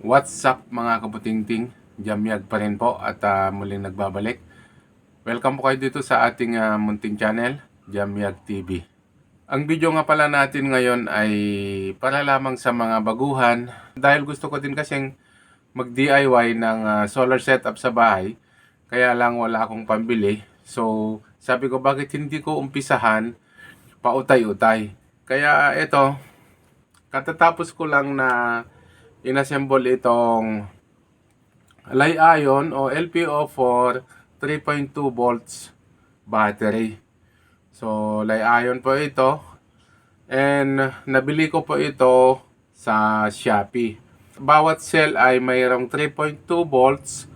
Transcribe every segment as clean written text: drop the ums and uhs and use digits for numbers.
What's up mga kabutingting? Jamyag pa rin po at muling nagbabalik. Welcome po kayo dito sa ating munting channel, Jamyag TV. Ang video nga pala natin ngayon ay para lamang sa mga baguhan dahil gusto ko din kasing mag-DIY ng solar setup sa bahay. Kaya lang wala akong pambili. So sabi ko bakit hindi ko umpisahan pautay-utay. Kaya ito, katatapos ko lang na inassemble itong Li-ion o LPO for 3.2 volts battery. So, Li-ion po ito. And nabili ko po ito sa Shopee. Bawat cell ay mayroong 3.2 volts,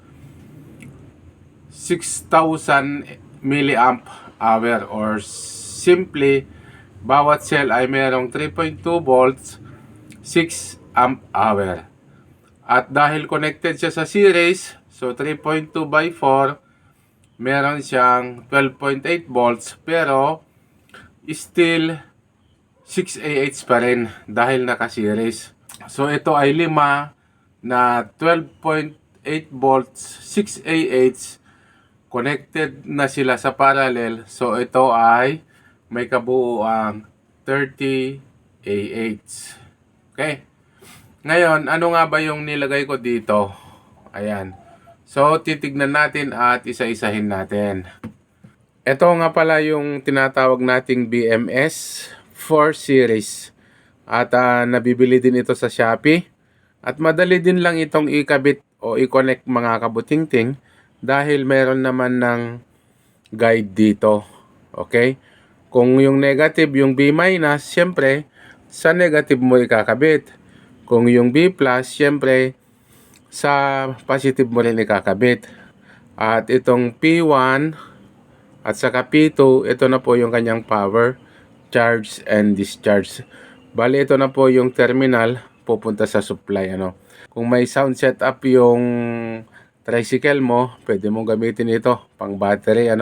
6,000 milliamp hour or simply bawat cell ay mayroong 3.2 volts, 6 amp hour. At dahil connected siya sa series, so 3.2 by 4, meron siyang 12.8 volts pero still 6Ah pa rin dahil naka-series. So ito ay 5 na 12.8 volts, 6Ah, connected na sila sa parallel. So ito ay may kabuuang 30Ah. Okay. Ngayon, ano nga ba yung nilagay ko dito? Ayan. So, titignan natin at isa-isahin natin. Ito nga pala yung tinatawag nating BMS 4 series. At nabibili din ito sa Shopee. At madali din lang itong ikabit o i-connect mga kabutingting dahil meron naman ng guide dito. Okay? Kung yung negative, yung B-, syempre, sa negative mo ikakabit. Kung yung B+, syempre, sa positive mo rin ikakabit. At itong P1 at saka P2, ito na po yung kanyang power, charge and discharge. Bali, ito na po yung terminal pupunta sa supply. Kung may sound setup yung tricycle mo, pwede mong gamitin ito pang battery.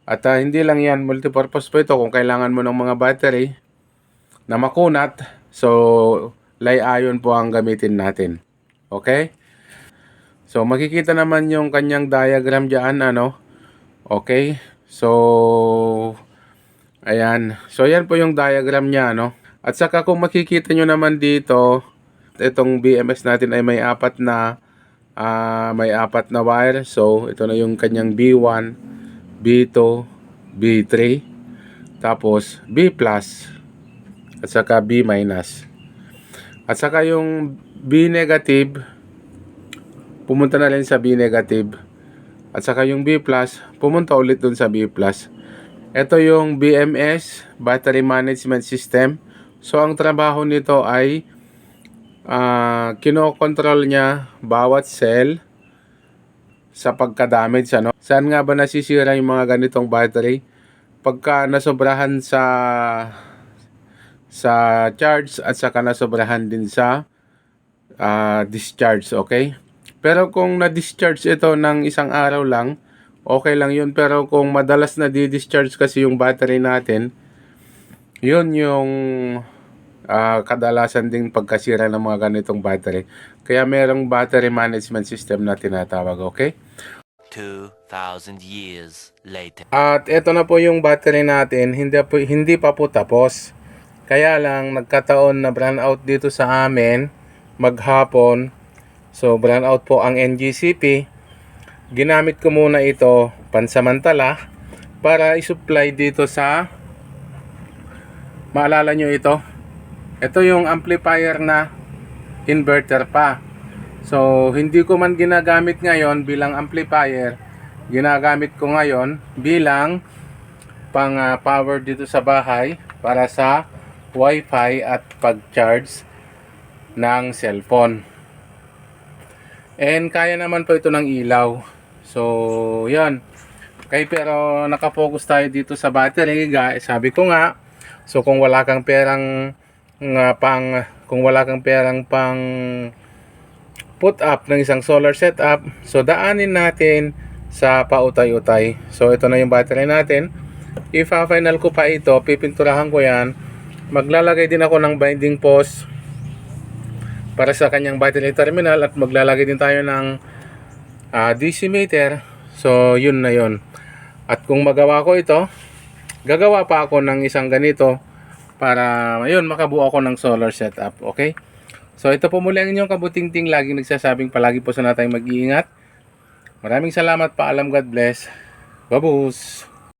At hindi lang yan, multipurpose po ito kung kailangan mo ng mga battery na makunat. So, Li-ion po ang gamitin natin. Okay? So, makikita naman yung kanyang diagram dyan, Okay? So, ayan. So, yan po yung diagram niya, At saka kung makikita nyo naman dito, itong BMS natin ay may apat na wire. So, ito na yung kanyang B1, B2, B3, tapos B+, at saka B-. At saka yung B negative, pumunta na rin sa B negative. At saka yung B+, pumunta ulit dun sa B+. Ito yung BMS, Battery Management System. So, ang trabaho nito ay kinokontrol niya bawat cell sa pagka-damage. Saan nga ba nasisira yung mga ganitong battery? Pagka nasobrahan sa charge at saka nasobrahan din sa discharge, okay? Pero kung na-discharge ito ng isang araw lang, okay lang yun. Pero kung madalas na di-discharge kasi yung battery natin, yun yung kadalasan ding pagkasira ng mga ganitong battery. Kaya merong battery management system na tinatawag, okay? 2,000 years later. At ito na po yung battery natin, hindi pa po tapos. Kaya lang nagkataon na brownout out dito sa amin maghapon. So brownout out po ang NGCP. Ginamit ko muna ito pansamantala para i-supply dito sa, maalala nyo ito? Ito yung amplifier na inverter pa. So hindi ko man ginagamit ngayon bilang amplifier. Ginagamit ko ngayon bilang pang power dito sa bahay para sa Wi-Fi at pag-charge ng cellphone. And kaya naman po ito ng ilaw. So, yan. Okay, pero nakafocus tayo dito sa battery, guys. Sabi ko nga, so kung wala kang perang pang put up ng isang solar setup, so daanin natin sa pautay-utay. So, ito na yung battery natin. Ipa-final ko pa ito, pipinturahan ko yan. Maglalagay din ako ng binding post para sa kanyang battery terminal at maglalagay din tayo ng DC meter. So yun na yun. At kung magawa ko ito, gagawa pa ako ng isang ganito para ayun makabuo ako ng solar setup. Okay? So ito po muli ang inyong kabutingting, laging nagsasabing palagi po sana tayong mag-iingat. Maraming salamat, paalam, God bless. Babus!